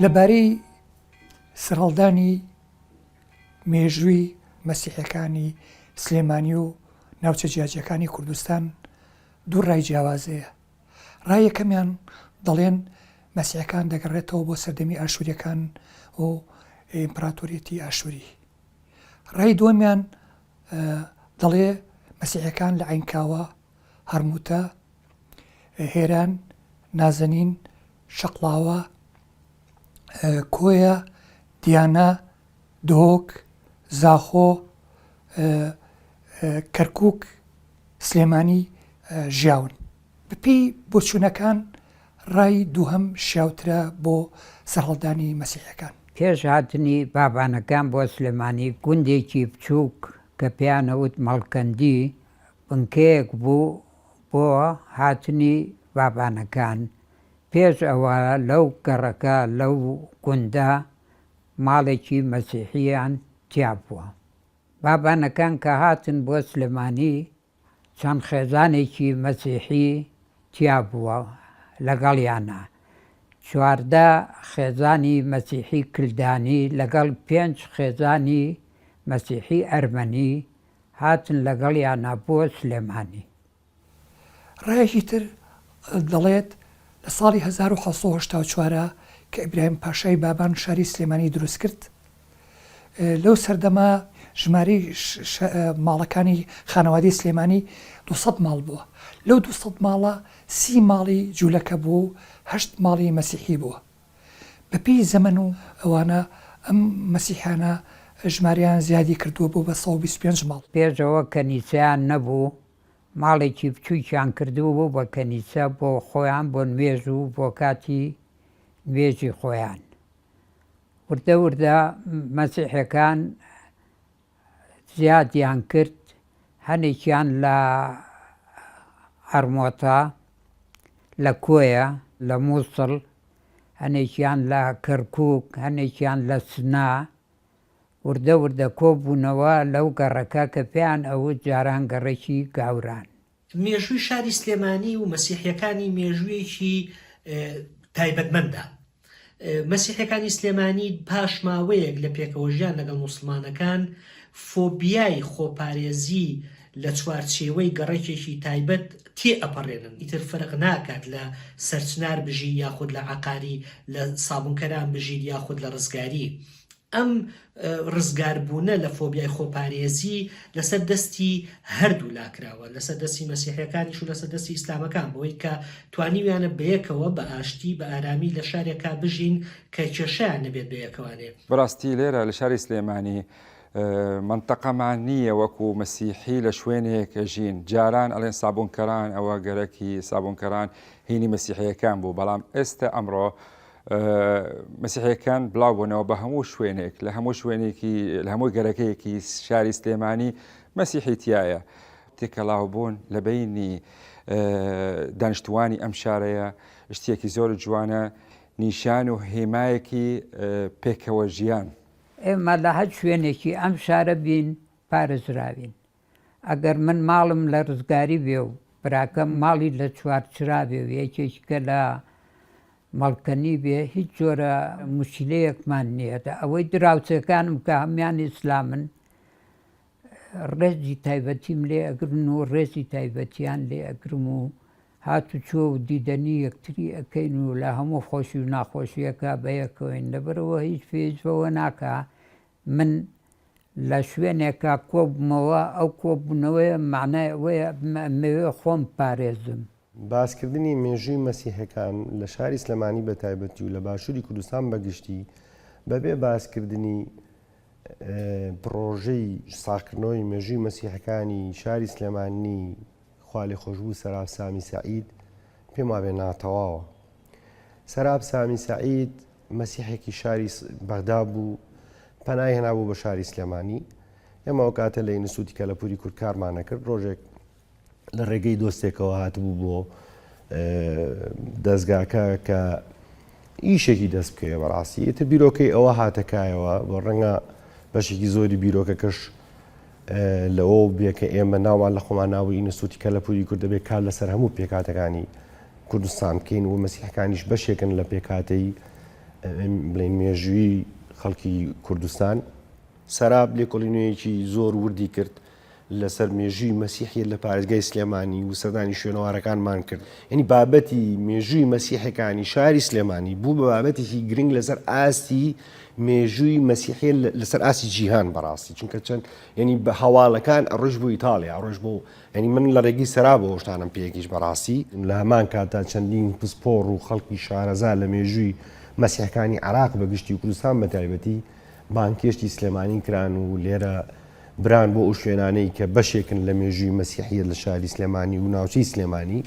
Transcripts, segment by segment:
لەبارەی سەرهەڵدانی مێژووی مەسیحیەکانی سلێمانی و ناوچە جیاجیەکانی کوردستان دوو ڕای جیاوازەیە. ڕای یەکەمیان دەڵێن مەسیحەکان دەگەڕێتەوە بۆ سەردەمی ئاشووریەکان و ئیمپراتۆریەتی ئاشووری. ڕای دووەمیان دەڵێ مەسیحەکان لە عینکاوە، هەرموتە، هێران، نازەنین، شەقڵاوە، کۆیە، دیانە، دۆک، زاخۆ، کەرکووک، سلێمانی ژیاون. بپی بۆچوونەکان ڕای دووهەم شیاوترە بۆ سەرهەڵدانی مەسیحەکان. پێش هاتنی بابانەکان بۆ سلێمانی گوندێکی بچووک کە پێیانەوت مەڵکەندی بنکەیەک بوو بۆ هاتنی بابانەکان. پێش ئەوە لەو گەڕەکە لەو گوندە ماڵێکی مەسیحیان تیا بووە. بابانەکان کە هاتن بۆ سلێمانی چەند خێزانێکی مەسیحی تیا بووە لەگەڵیانە. 14 خێزانی مەسیحی کلدانی لەگەڵ 5 خێزانی مەسیحی ئەرمەنی هاتن لەگەڵیانە بۆ سلێمانی. ڕایەکی تر دەڵێت لە ساڵی 1984 کە ئیبراهیم پاشای بابان شاری سلێمانی دروست کرد، لەو سەردەما ژمارەی ماڵەکانی خانەوادەی سلێمانی 200 ماڵ بووە. لەو 200 ماڵە 30 ماڵی جوولەکە بوو، 8 ماڵی مەسیحی بووە. بەپێی زەمن و ئەوانە ئەم مەسیحانە ژماریان زیادی کردووە بوو بە 125 ماڵ. پێشەوە کەنیسەیان نەبوو، ماڵێکی بچووکیان کردوو بوو بە کەنیسە بۆ خۆیان، بۆ نوێژ و بۆ کاتی نوێژی خۆیان. وردە وردە مەسیحەکان زیادیان کرد، هەنێکیان لە ئەرمۆتا، لە کۆیە، لە مووسڵ، هەنێکیان لە کەرکووک، هەنێکیان لە سنا. وردە وردە کۆبوونەوە لەو گەڕەکە کە پێیان ئەوت جاران گەڕێکی گاوران. مێژووی شاری سلێمانی و مەسیحیەکانی مێژوویەکی تایبەتمەندە. مەسیحیەکانی سلێمانی پاش ماوەیەک لە پێکەوەژیان لەگەڵ موسڵمانەکان فۆبیای خۆپارێزی لە چوارچێوەی گەڕێکێکی تایبەت تێ ئەپەڕێنن. ئیتر فەرق ناکات لە سەرچنار بژی یاخود لە عقاری، لە سابونکەران بژید یاخود لە ڕزگاری. ئەم ڕزگاربوونە لە فۆبیای خۆپارێزی لەسەر دەستی هەردوو لاکراوە، لەسەر دەستی مەسیحیەکانیش و لەسەر دەستی ئیسلامەکان، بۆی کە توانیویانە بەیەکەوە بە ئاشتی بە ئارامی لە شارێکا بژین کە کێشەیان نەبێت بەیەکەوانێ. بەڕاستی لێرە لە شاری سلێمانی منتەقەمان نییە وەکو مەسیحی لە شوێنێکە ژین. جاران ئەڵێن سابونکەران ئەوە گەرەکی سابونکەران هینی مەسیحیەکان بوو، بەڵام ئێستا ئەمڕۆ مەسیحیەکان بڵاو بوونەوە بە هەموو شوێنێک، لە هەموو شوێنێکی، لە هەموو گەرەکەیەکی شاری سلێمانی مەسیحی تایە. تێکەڵاو بوون لە بینی دانیشتوانی ئەم شارەیە شتێکی زۆر جوانە، نیشان و هێمایەکی پێکەوە ژیان. ئێمە لە هەر شوێنێکی ئەم شارە بین پارێزراوین. ئەگەر من ماڵم لە ڕزگاری بێ و براکەم ماڵی لە چوارچرا بێ و یەکێککە لە مەڵکەنی بێ، هیچ جۆرە موشکیلەیەکمان نییە. ئەوەی دراوچەکانم کە هەمیان ئیسلامن، ڕێزی تایبەتیم لێ ئەگرن و ڕێزی تایبەتیان لێ ئەگرم و هاتوچۆ و دیدەنی یەکتری ئەەکەین و لە هەموو خۆشی و ناخۆشیەکە بەیەکەوەین. لەبەرەوە هیچ فێزەوە ناکە من لە شوێنێکە کۆبمەوە، ئەو کۆبوونەوەی معنای ئەوەیە مەوێ خۆم پارێزم. باسکردنی مێژووی مەسیحەکان لە شاری سلێمانی بە تایبەتی و لە باشووری کوردستان بەگشتی بەبێ باسکردنی پرۆژەی ساختکردنەوەی مێژووی مەسیحەکانی شاری سلێمانی خوا لێ خۆشبوو سەراب سامی سەعید پێم وابێ ناتەواوە. سەراب سامی سەعید مەسیحێکی شاری بەغدا بوو، پەنای هێنابوو بە شاری سلێمانی. ئێمە ئەو کاتە لە ئینستیتوتی کەلەپوری کورد کارمانە کرد، ڕۆژێک لە ڕێگەی دۆستێکەوە هاتبوو بۆ دەستگاکە کە ئیشێکی دەست بکەوێ. بەڕاستی ئێتر بیرۆکەی ئەوە هاتەکایەوە، بۆ ڕەنگە بەشێکی زۆری بیرۆکەکەش لەوە بێ کە ئێمە ناوان لە خۆمان ناوی ئینستیتوتی کەلەپوری کورد دەبێت کار لەسەر هەموو پێکاتەکانی کوردستان بکەین و مەسیحەکانیش بەشێکن لە پێکاتەی بڵێن مێژووی خەڵکی کوردستان سەراب لێکۆڵینەیەکی زۆر وردی کرد لەسەر مێژووی مەسیحیت لە پارێزگای سلێمانی و سەردانی شوێنەوارەکانمان کرد. یعنی بابەتی مێژووی مەسیحەکانی شاری سلێمانی بوو بە بابەتێکی گرنگ لەسەر ئاستی مێژووی مەسیحیت لەسەر ئاسی جیهان بەڕاستی، چونکە چەند ینی بە هەواڵەکان ئەڕۆژ بۆ ئیتالیا ئەڕۆژ بۆ ینی من لە ڕێگەی سەرا بۆ شتانم پێیەکیش بەڕاستی لە هەمان کاتا چەندین پسپۆڕ و خەڵکی شارەزا لە مێژووی مەسیحەکانی عراق بەگشتی و کوردستان بە تایبەتی بانکێشتی سلێمانی کران و لێرە بران بۆ ئەو شوێنانەی کە بەشێکن لە مێژووی مەسیحیت لە شاری سلێمانی و ناوچەی سلێمانی.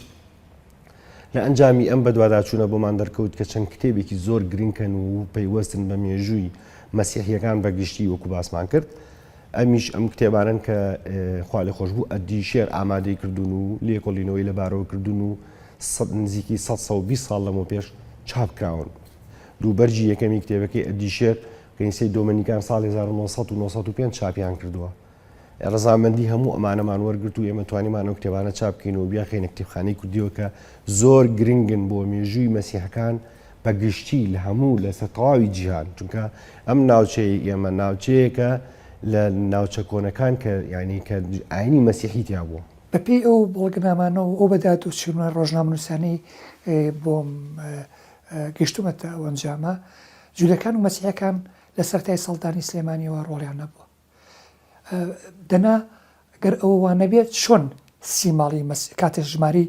لە ئەنجامی ئەم بەدواداچوونە بۆمان دەرکەوت کە چەند کتێبێکی زۆر گرنگکەن و پەیوەستن بە مێژووی مەسیحیەکان بەگشتی وەکو باسمان کرد. ئەمیش ئەم کتێبانن کە خوا لێ خۆش بوو ئەدی شێر ئامادەی کردوون و لێکۆڵینەوەی لەبارەوە کردوون و نزیکی 120 ساڵ لەمە پێش چاپکراون. دووبەرجی یەکەمی کتێبەکەی ئەدی شێر کەنیسەی دۆمەنیکان ساڵی 1995 چاپیان کردووە. ڕزامەندی هەموو ئەمانەمان وەرگرت و ئێمە توانیمانەوە کتێبانە چاپکەینەوە بیاخینە کتێبخانەی کوردیەوە کە زۆر گرنگن بۆ مێژووی مەسیحەکان بەگشتی لە هەموو لەسەر تەواوی جیهان، چونکە ئەم ناوچەی ئێمە ناوچەیەکە لە ناوچە کۆنەکان کە یعنی کە ئاینی مەسیحی تیا بووە. بەپێی ئەو بەڵگەنامانەوە ئەو بەدات و چونە ڕۆژنامەنووسانەی بۆم گەشتومەتە ئەو ئەنجامە جوولەکان و مەسیحەکان لە سەرای سەڵتانی سلێمانیەوە ڕۆڵیان نەبووە. دەنا گەر ئەووانە بێت چۆن سی ماڵی کاتێک ژماری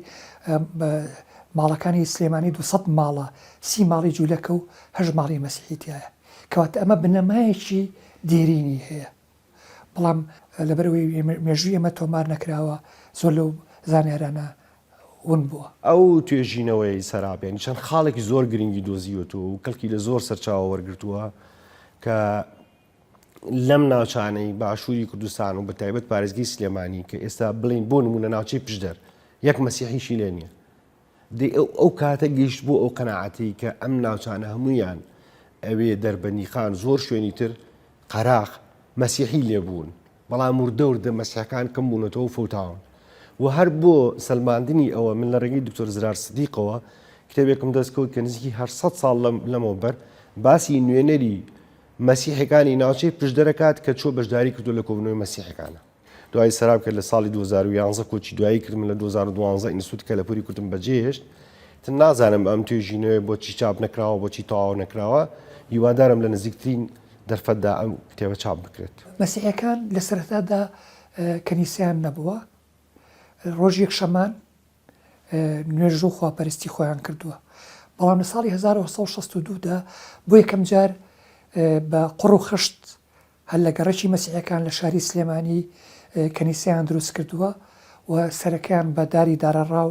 ماڵەکانی سلێمانی 200 ماڵە سی ماڵی جوولەکە و هەژ ماڵی مەسیحیتایە کەواتە ئەمە بنەمایەکی دیرینی هەیە. بەڵام لەبەرەوەی مێژووی ئەمە تۆمار نەکراوە زۆر لەو زانیارانە ون بووە. ئەو توێژینەوەی سەرابێن چەند خاڵێکی زۆر گرنگی دۆزیوەتەوە و کەلکی لە زۆر سەرچاوە وەرگرتووە کە لەم ناوچانەی باشووری کوردستان و بە تایبەت پارێزگای سلێمانی کە ئێستا بڵین بۆ نمونە ناوچەی پشدەر یەک مەسیحیشی لێ نییە. ئەو کاتە گەیشت بۆ ئەو قەناعەتی کە ئەم ناوچانە هەمویان ئەوێ دەربەندیخان زۆر شوێنی تر قەراق مەسیحی لێبوون، بەڵام وردەوردە مەسیحەکان کەم بوونەتەوە فەوتاون و هەر بۆ سەلماندنی ئەوە من لە ڕێگەی دکتۆر زرار سدیقەوە کتێبێکم دەستکەوت کە نزیکی 800 ساڵ لەمەوبەر باسی نوێنەری مەسیحەکانی ناوچەی پشدەرەکات کە چۆ بەشداری کردو لە کۆبنەوەی مەسیحەکانە. دوای سەراب کرد لە ساڵی 2011 کۆچی دوایی کردم لە 2012 ئینستیتوت کەلەپوری کوردم بەجێهێشت. نازانم ئەم توێژینەوەی بۆچی چاپ نەکراوە بۆچی تەواو نەکراوە، هیوادارم لە نزیکترین دەرفەتدا ئەم کتێبە چاپ بکرێت. مەسیحەکان لە سەرەتادا کەنیسیان نەبووە، ڕۆژێک شەمان نوێژ و خواپەرستی خۆیان کردووە، بەڵام لە ساڵی 1962دا بۆ یەکەم جار بە قڕ و خشت هەر لە گەڕەکی مەسیحەکان لە شاری سلێمانی کەنیسیان دروست کردووە و سەرەکەیان بە داری دارەڕاو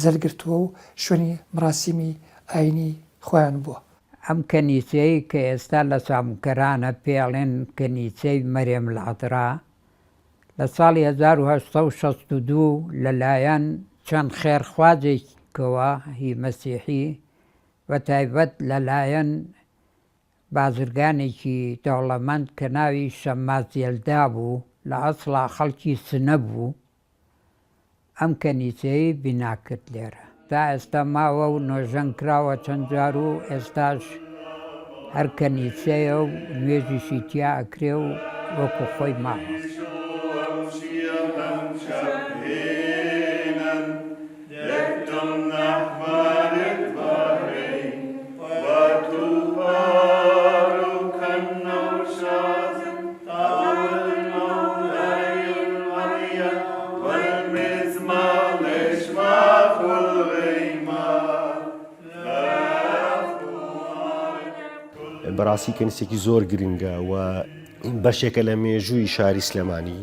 زەرگرتووە و شوێنی مراسیمی ئاینی خۆیان بووە. ئەم کەنیسەی کە ئێستا لە سامکەرانە پێڵێن کەنیسەی مەرێم العەذرا لە ساڵی 1962 لەلایەن چەند خێرخوازێکەوە هی مەسیحی بە تایبەت لەلایەن بازرگانێکی دەوڵەمەند کە ناوی شەمازێلدا بوو لە ئەسڵا خەڵکی سنە بوو ئەم کەنیسەی بیناکرد لێرە تا ئێستا ماوە و نۆژەنگ کراوە چەند جار و ئێستاش هەر کەنیسەیە و نوێژیشی تیا ئەکرێ و وەکو خۆی ماوە. بەڕاستی کەنیسێکی زۆر گرنگە و بەشێکە لە مێژووی شاری سلێمانی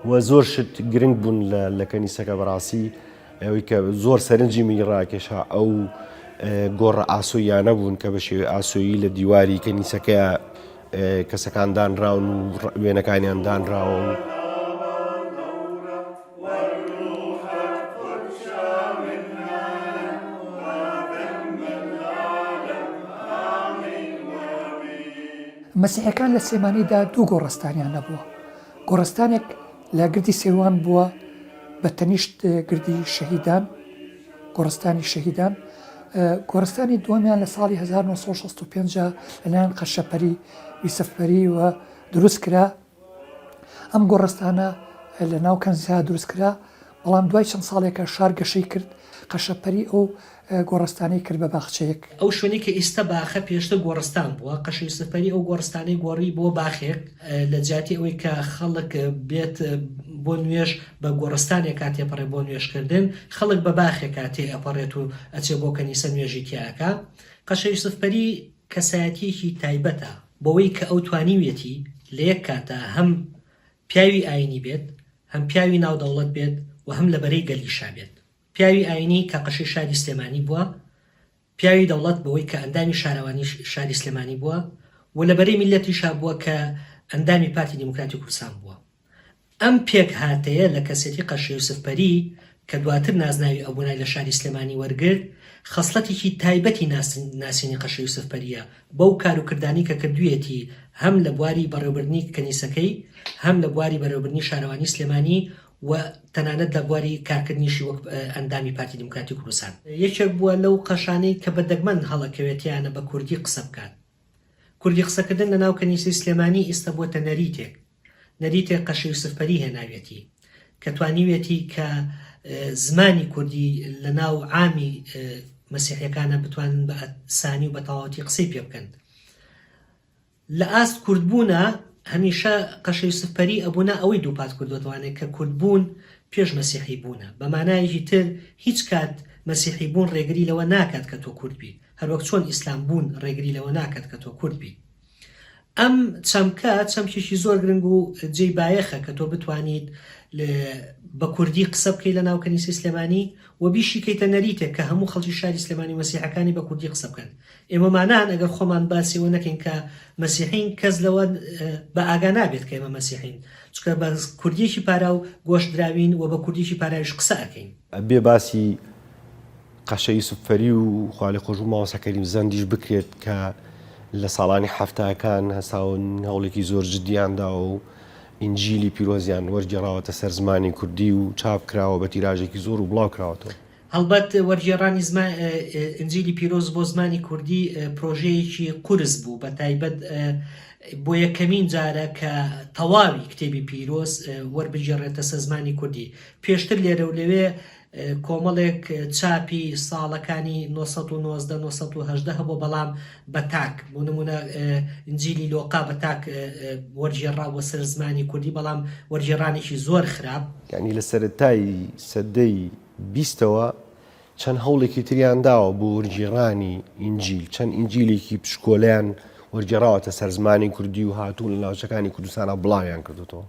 و زۆر شت گرنگ بوون لە کەنیسەکە بەڕاستی ئەوەی کە زۆر سەرنجی میڕاکێشا ئەو گۆڕە ئاسۆیانە بوون کە بە شێوەی ئاسۆیی لە دیواری کەنیسەکە کەسەکان دانراون و وێنەکانیان دانراوە و مەسیحەکان لە سلێمانیدا دوو گۆڕستانیان نەبووە. گۆڕستانێک لە گردی سێوان بووە بە تەنیشت گردی شەهیدان، گۆڕستانی شەهیدان گۆڕستانی دووەمیان لە ساڵی 1965 لەلایەن قەشەپەری یوسفپەری و دروست کرا. ئەم گۆڕستانە لە ناو کەنزیا دروست کرا، بەڵام دوای چەند ساڵێکە شار گەشەی کرد، قەشەپەری ئەو گۆڕستانی کرد بە باخچەیەک. ئەو شوێنی کە ئێستا باخە پێشتر گۆڕستان بووە، قەشە یوسفپەری ئەو گۆڕستانەی گۆڕی بۆ باخێک لە جیاتی ئەوەی کە خەڵک بێت بۆ نوێژ بە گۆڕستانێک کاتێپەڕێ بۆ نوێژکردن، خەڵک بە باخێک کاتێ ئەپەڕێت و ئەچێ بۆ کەنیسە نوێژی تیاکە. قەشە یوسفپەری کەسایەتیەکی تایبەتە بۆەوەی کە ئەو توانیوێتی لە یەک کاتە هەم پیاوی ئاینی بێت، هەم پیاوی ناودەوڵەت بێت و هەم لەبەرەی گەلیشا بێت. پیاوی ئاینی کە قەشەی شاری سلێمانی بووە، پیاوی دەوڵەت بەوەی کە ئەندامی شارەوانی شاری سلێمانی بووە و لەبەرەی میلەتیشا بووە کە ئەندامی پارتی دیموکراتی کوردستان بووە. ئەم پێک هاتەیە لە کەسێتی قەشە یوسفپەری کە دواتر نازناوی ئەوبوونای لە شاری سلێمانی وەرگرت، خەسڵەتێکی تایبەتی ناسینی قەشە یوسفپەریە بەو کاروکردانی کە کردوویەتی هەم لە بواری بەڕێوەبردنی کەنیسەکەی، هەم لە بواری بەڕێوەبردنی شارەوانی سلێمانی و تەنانەت لە بواری کارکردنیشی وەک ئەندامی پارتی دیموکراتی کوردستان. یەکێک بووە لەو قەشانەی کە بەدەگمەن هەڵەکەوێتیانە بە کوردی قسە بکات. کوردی قسەکردن لە ناو کەنیسەی سلێمانی ئێستا بووەتە نەریتێک، نەریتێک قەشە یوسفپەری هێناوێتی کە توانیوێتی کە زمانی کوردی لە ناو عامی مەسیحیەکانە بتوانن بە ئاسانی و بە تەواوەتی قسەی پێ بکەن. لە ئاست کوردبوونە هەمیشە قەشە یوسفپەری ئەبوونا ئەوەی دووپات کردوتوانێت کە کوردبوون پێش مەسیحی بوونە. بە مانایەکی تر هیچ کات مەسیحی بوون ڕێگری لەوە ناکات کە تۆ کوردبی، هەروەک چۆن ئیسلام بوون ڕێگری لەوە ناکات کە تۆ کوردبی. ئەم چەمکە چەمکێکی زۆر گرنگ و جێی بایەخە کە تۆ بتوانیت بە کوردی قسە بکەی لە ناو کەنیسەی سلێمانی و بیشی کەیتە نەریتێک کە هەموو خەڵکی شاری سلێمانی مەسیحەکانی بە کوردی قسە بکەن. ئێمە مانان ئەگەر خۆمان باسیەوە نەکەین کە مەسیحین کەس لەوە بە ئاگا نابێت کە ئێمە مەسیحین، چکە بە کوردیەکی پارا و گۆشت دراوین و بە کوردیەکی پاراویش قسە ئەکەین. بێ باسی قەشە یوسفپەری و خوالی خۆش و ماوەسە کەریم زەندیش بکرێت کە لە ساڵانی حەفتاکان هەساون هەوڵێکی زۆر جدیاندا و ئینجیلی پیرۆزیان وەرگێڕاوەتە سەر زمانی کوردی و چاپ کراوە بە تیراژێکی زۆر و بڵاو کراوەتەوە. هەڵبەت وەرگێڕانی ئینجیلی پیرۆز بۆ زمانی کوردی پرۆژەیەکی قورس بوو، بە تایبەت بۆ یەکەمین جارە کە تەواوی کتێبی پیرۆز وەربگێڕێتە سەر زمانی کوردی. پێشتر لێرە و لەوێ کۆمەڵێک چاپی ساڵەکانی 1990 هەبوو، بەڵام بە تاک بۆ نمونە ئینجیلی لۆقا بە تاک وەرگێڕاوە سەر زمانی کوردی، بەڵام وەرگێڕانێکی زۆر خراپ. یعنی لە سەرەتای سەدەی 20ەوە چەند هەوڵێکی تریان داوە بۆ وەرگێڕانی ئینجیل، چەند ئینجیلێکی پشکۆلیان وەرگێڕاوەتە سەر زمانی کوردی و هاتوون لە ناوچەکانی کوردستانە بڵاویان کردوتەوە،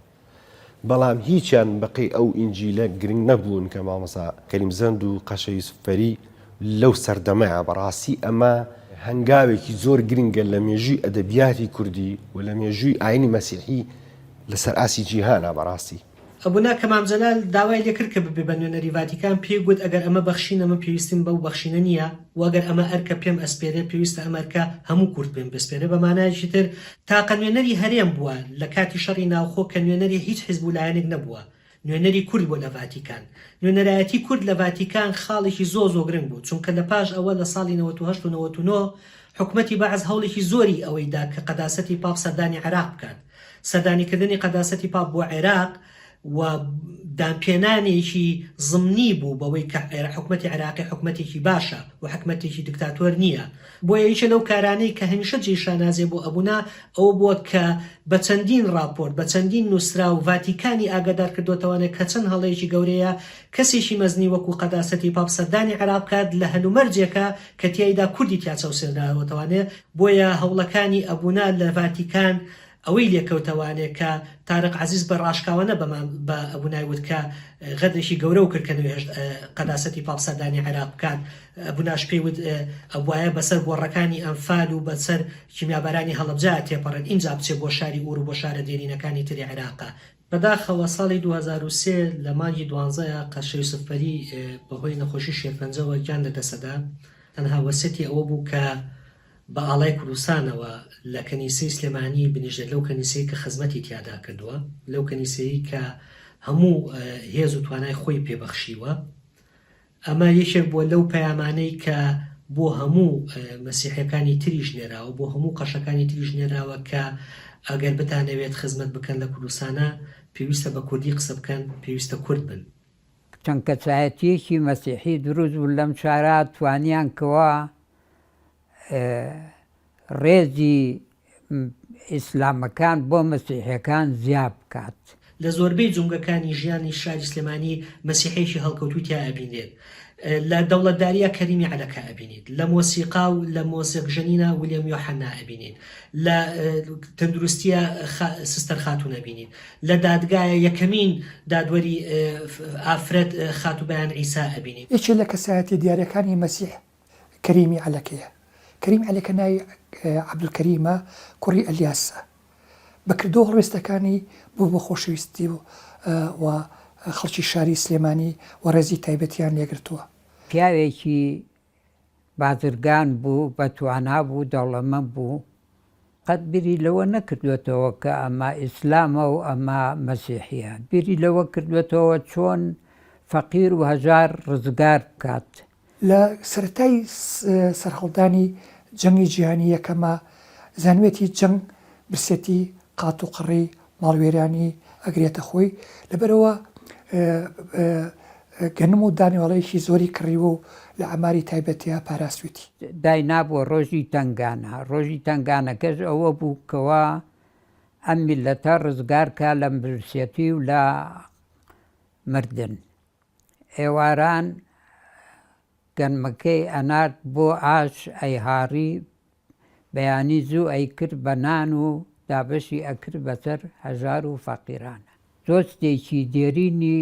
بەڵام هیچیان بەقی ئەو ئینجیلە گرنگ نەبوون کە مامەسا کەریم زەند و قەشە یوسفپەری لەو سەردەمەیە. بەڕاستی ئەمە هەنگاوێکی زۆر گرنگە لە مێژووی ئەدەبیاتی کوردی و لە مێژووی ئاینی مەسیحی لەسەر ئاسی جیهانە. بەڕاستی ئەبوونا کە مامجەلال داوای لێکرد کە ببێ بە نوێنەری ڤاتیکان، پێیگوت ئەگەر ئەمە بەخشین ئەمە پێویستیم بەو بەخشینە نییە، و ئەگەر ئەمە ئەرکە پێم ئەسپێرێ پێویستە ئەمەرکە هەموو کورد پێم بسپێرێ. بە مانایەکی تر تاقە نوێنەری هەرێم بووە لە کاتی شەڕی ناوخۆ کە نوێنەری هیچ حیزبولایەنێک نەبووە، نوێنەری کورد بووە لە ڤاتیکان. نوێنەرایەتی کورد لە ڤاتیکان خاڵێکی زۆر گرنگ بوو، چونکە لە پاش ئەوە لە ساڵی 98 و 99 حکومەتی بەعز هەوڵێکی زۆری ئەوەیدا کە قەداسەتی پاپ سەردانی عێراق بکات. سەردانیکردنی قەداسەتی پاپ بۆ عێراق و دامپێنانێکی زمنی بوو بەوەی کە حکومەتی عێراقی حکومەتێکی باشە و حکومەتێکی دیکتاتۆر نییە. بۆیە هیچ لەو کارانەی کە هەمیشە جێشانازێ بۆ ئەبوونا ئەو بووە کە بە چەندین راپۆرت بە چەندین نووسرا و ڤاتیکانی ئاگادار کردوتەوانێت کە چەند هەڵەیەکی گەورەیە کەسێکی مەزنی وەکو قەداسەتی پاپ سەردانی عێراق بکات لە هەلومەرجێکە کە تیایدا کوردی تیا چاوسێنراوەتەوانێت. بۆیە هەوڵەکانی ئەبوونا لە ڤاتیکان ئەوەی لێکەوتەوانێت کە تارق عەزیز بە ڕاشکاوانە بە ئەبوونایوت کە غەدرێکی گەورە و کردکەنوێ قەداسەتی پاپ سەردانی عێراق بکات. ئەبووناش پێیوت ئەبوایە بەسەر گۆڕەکانی ئەنفال و بەسەر کیمیابەرانی هەڵەبجا تێپەڕێت، ئینجا بچێ بۆ شاری ئور و بۆ شارە دێرینەکانی تری عێراقا. بەداخەوە ساڵی 2003 لە مانگی 12 قەشە یوسفپەری بەهۆی نەخۆشی شێرپەنجەوە گیان لەدەسەدا. تەنها وەسەتی ئەوە بوو کە بە ئاڵای کوردستانەوە لە کەنیسەی سلێمانی بنیژە لەو کەنیسەی کە خزمەتی تیادا کردووە، لەو کەنیسەی کە هەموو هێز و توانای خۆی پێبەخشیوە. ئەمە یەکێک بووە لەو پەیامانەی کە بۆ هەموو مەسیحەکانی تریش نێراوە، بۆ هەموو قەشەکانی تریش نێراوە کە ئەگەر بتانەوێت خزمەت بکەن لە کوردستانە پێویستە بە کوردی قسە بکەن، پێویستە کورد بن. چەند کەسایەتیەکی مەسیحی دروست بوو لەم شارە توانیان کەوە ڕێزی ئیسلامەکان بۆ مەسیحیەکان زیاد بکات. لە زۆربەی جونگەکانی ژیانی شاری سلێمانی مەسیحەیەکی هەڵکەوتووتیا ئەبینێت. لە دەوڵەتداریە کەریمی عەلەکە ئەبینێت، لە مۆسیقا و لە مۆسیقژەنینە ویلیەم یۆحەنا ئەبینێت، لە تەندروستیە سستەر خاتون ئەبینێت، لە دادگایە یەکەمین دادوەری ئافرەت خاتوبەیان عیسا ئەبینێت. یەکێ لە کەسایەتی دیارەکانی مەسیح کەریمی عەلەکەیە. کەریم عەلەکە ناوی عەبدولکەریمە، کوڕی ئەلیاسە. بەکردۆ هەڵوێستەکانی بوو بە خۆشەویستی و خەڵکی شاری سلێمانی و ڕێزی تایبەتیان لێگرتووە. پیاوێکی بازرگان بوو، بەتوانا بوو، دەوڵەمەند بوو، قەت بیری لەوە نەکردوێتەوە کە ئەمە ئیسلامە و ئەمە مەسیحیە. بیری لەوە کردوێتەوە چۆن فەقیر و هەژار ڕزگار بکات. لە سەرەتای سەرهەڵدانی جەنگی جیهانی یەکەمە زانوێتی جەنگ برسێتی قات و قڕی ماڵوێرانی ئەگرێتە خۆی، لەبەرەوە گەنم و دانیوەڵەیەکی زۆری کڕیوە و لە ئەماری تایبەتیە پاراستویتی. داینابووە ڕۆژی تنگانە. ڕۆژی تنگانەکەش ئەوە بوو کەوە ئەم میلەتە ڕزگارکە لە برسێتی و لە مردن. ئێواران گەنمەکەی ئەنارد بۆ ئاش ئەیهاڕی، بەیانی زوو ئەیکرد بە نان و دابەشی ئەکرد بەسەر هەژار و فەقیرانە. دۆستێکی دێرینی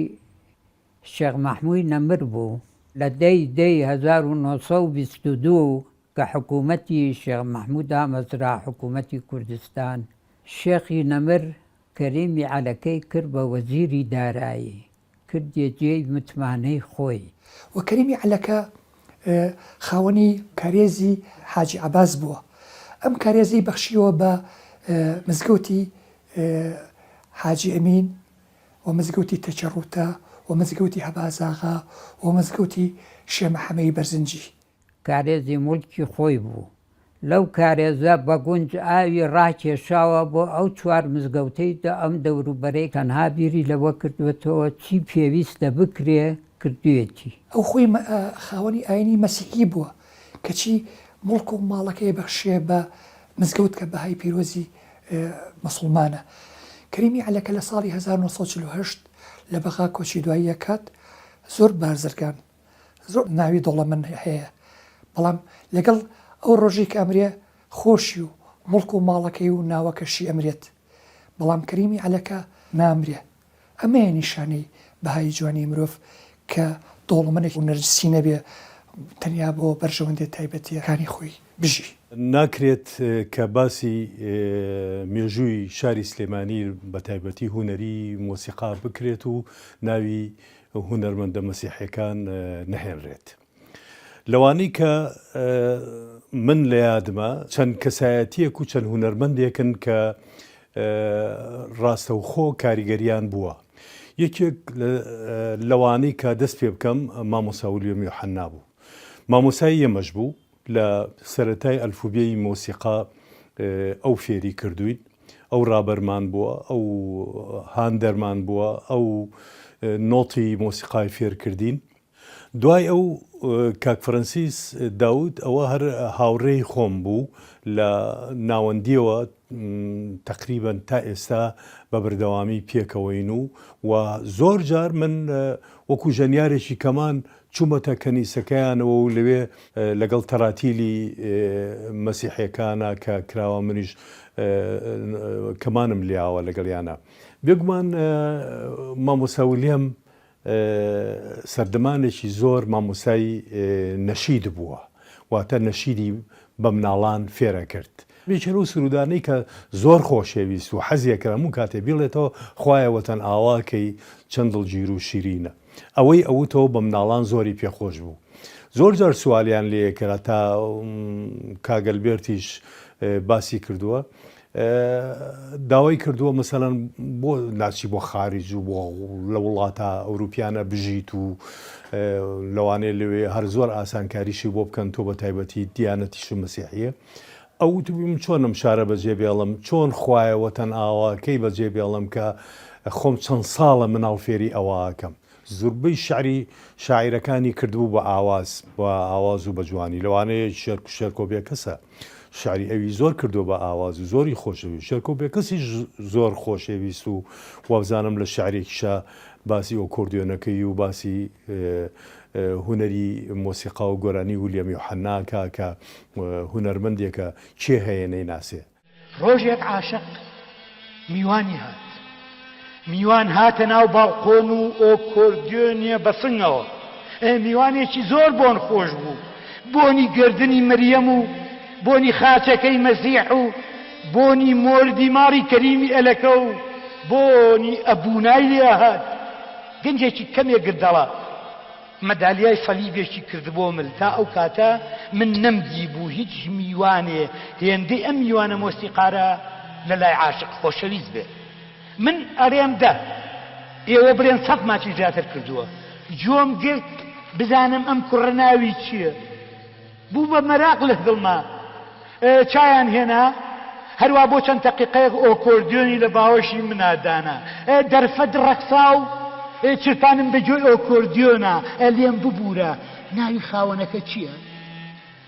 شێخ مەحموود نەمر بوو لە دەی 1922 کە حکوومەتی شێخ مەحموود دامەزرا، حکوومەتی کوردستان. شێخی نەمر کەریمی عەلەکەی کرد بە وەزیری دارایی، کردێ جێی متمانەی خۆی. و کەریمی عەلەکە خاوەنی کارێزی حاجی عەباس بووە. ئەم کارێزی بەخشیەوە بە مزگەوتی حاجی ئەمین و مزگەوتی تەچەڕوتە و مزگەوتی هەبازاغا و مزگەوتی شێخ مەحەمەدی بەرزنجی. کارێزی موڵکی خۆی بوو. لەو کارێزە بە گونج ئاوی ڕاکێشاوە بۆ ئەو چوار مزگەوتەیدا ئەم دەوروبەرەی تەنها بیری لەوە کردوێتەوە چی پێویستە بکرێ کردوێتی. ئەو خۆی خاوەنی ئاینی مەسیحی بووە کەچی مڵک و ماڵەکەی بەخشێ بە مزگەوت کە بەهای پیرۆزی مسلمانە. کەریمی عەلەکە لە ساڵی 1948 لە بەغا کۆچی دوایی یەکات. زۆر بارزرگان، زۆر ناوی دۆڵەمەند هەیە، بەڵام لەگەڵ ئەو ڕۆژی کە ئەمرێ خۆشی و مڵک و ماڵەکەی و ناوەکەشی ئەمرێت، بەڵام کەریمی عەلەکە نامرێ. ئەمەیە نیشانەی بەهای جوانی مرۆڤ کە دۆڵەمەندێکی نەرجسی نەبێ تەنیا بۆ بەرژەوەندێت تایبەتیەکانی خۆی بژی. ناکرێت کە باسی مێژووی شاری سلێمانی بە تایبەتی هوەری مۆسیقا بکرێت و ناوی هونەرمەندە مەسیحیەکان نەهێنرێت. لەوانەی کە من لە یادمە چەند کەسایەتیەک و چەند هونەرمەندێکن کە ڕاستەوخۆ کاریگەریان بووە. یەکێک لەوانەی کە دەست پێ بکەم مامۆستا ویلیەم یۆحەنا بوو. مامۆسای ئێمەش بوو لە سەرەتای ئەلفوبێی مۆسیقا ئەو فێری کردوین، ئەو ڕابەرمان بووە، ئەو هاندەرمان بووە، ئەو نۆتی مۆسیقای فێرکردین. دوای ئەو کاک فەرەنسیس داود ئەوە هەر هاوڕێی خۆم بوو لە ناوەندیەوە تقریبەن تا ئێستا بە بەردەوامی پێکەوەین و زۆر جار من وەکو ژەنیارێکی کەمان چوومەتە کەنیسەکەیانەوە و لەوێ لەگەڵ تەراتیلی مەسیحیەکانە کە کراوە منیش کەمانم لیاوە لەگەڵیانە. بێگومان مامۆستا ویلیەم سەردەمانێکی زۆر مامۆسای نەشید بووە، واتە نەشیدی بە مناڵان فێرە کرد. بێچەرە و سرودانەی کە زۆر خۆشەویست و حەزیەکەم و کاتێ بڵێتەوە خوایە وەتەن ئاواکەی چەند دڵگیر و شیرینە. ئەوەی ئەوتەوە بە مناڵان زۆری پێخۆش بوو. زۆر جار سوالیان لێکرا تا کاگەلبێرتیش باسی کردووە. داوای کردووە مەسەڵەن بۆ ناچی بۆ خارج و بۆ لە وڵاتە ئەوروپیانە بژیت و لەوانەیە لەوێ هەر زۆر ئاسانکاریشی بۆ بکەن تۆ بە تایبەتی دیانەتیش مەسیحیە ئەو توبیم چۆنم شارە بەجێ بێڵم چۆن خوایەوە تەن ئاواکەی بەجێ بێڵم کە خۆم چەند ساڵە مناڵ فێری ئەوواکەم زوربەی شعری شاعیرەکانی کردبوو بە ئاواز بە ئاواز و بە جوانی لەوانەیە شێرکۆبێ کەسە شعری ئەوی زۆر کردو بە ئاواز و زۆری خۆشەوی شێرکۆبێ کەسی زۆر خۆشەویست و وابزانم لە شعرێکیشە باسی ئەو کۆردیۆنەکەی و باسی هوەری مۆسیقا و گۆرانی ویلیەم یوحەناکە کە هوەرمەندێکە کێ هەیە نەیناسێ ڕۆژێک عاشق میوانی هات میوان هاتە ناو باڵقۆن و ئۆکۆردیۆنیە بەسنگەوە میوانێکی زۆر بۆن خۆش بوو بۆنی گردنی مریەم و بۆنی خاچەکەی مەسیح و بۆنی مۆردی ماری کەریمی ئەلەکە و بۆنی ئەبوونای لێ هات گەنجێکی کەمێک گردەڵە مەدالیای سەلیبێکی کردبۆ مل تا ئەو کاتە من نەمدی بوو هیچ میوانێ هێندەی ئەم میوانە مۆسیقارە لە لای عاشق خۆشەویست بێ من ئەرێم دە ئێوە برێن سەد ماچی زیاتر کردووە جۆم گرت بزانم ئەم کوڕە ناوی چییە بوو بە مەراق لە دڵما چایان هێنا هەروە بۆ چەند تەقیقەیەک ئۆکۆردیۆنی لە باوەشی منادانا دەرفەت ڕەقسا و چرتانم بەگوێی ئۆکۆردیۆنا لێم ببوورە ناوی خاوەنەکە چییە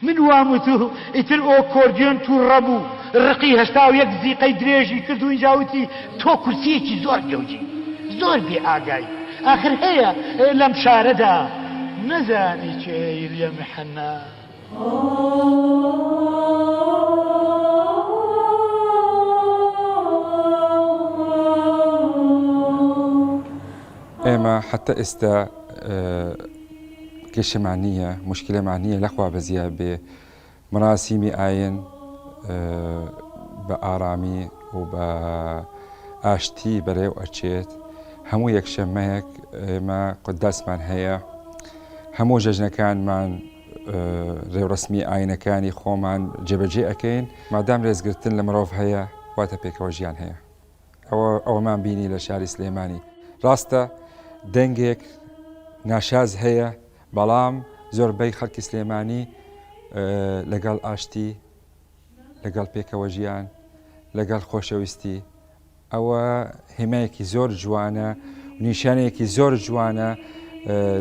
من وامت و ئیتر ئۆکۆردیۆن توو ڕەبوو ڕقی هەشتا و یەک زیقەی درێژی کرد و اینجاوتی تۆ کورسیەکی زۆر گەوجی زۆر بێ ئاگای ئاخر هەیە لەم شارەدا نەزانی چێ لێ محەنە ئێمە حتى ئێستا کێشەمانیە مشکلەمانیە لەخوا بەزیە بێ مراسیمی ئاین بە ئارامی و بە ئاشتی بەرێو ئەچێت هەموو یەکشەممەیەک ئێمە قوداسمان هەیە هەموو ژەژنەکانمان ڕێوڕسمی ئاینەکانی خۆمان جێبەجێ ئەەکەین مادام ڕێزگرتن لە مرۆڤ هەیە واتە پێکەوە ژیان هەیە ئەوەمان بینی لە شاری سلێمانی ڕاستە دەنگێک ناشاز هەیە بەڵام زۆربەی خەڵکی سلێمانی لەگەڵ ئاشتی لەگەڵ پێکەوە ژیان لەگەڵ خۆشەویستی ئەوە هێمایەکی زۆر جوانە نیشانەیەکی زۆر جوانە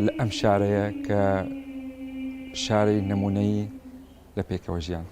لە ئەم شارەیە کە شارەی نمونەیی لە پێکەوە ژیان.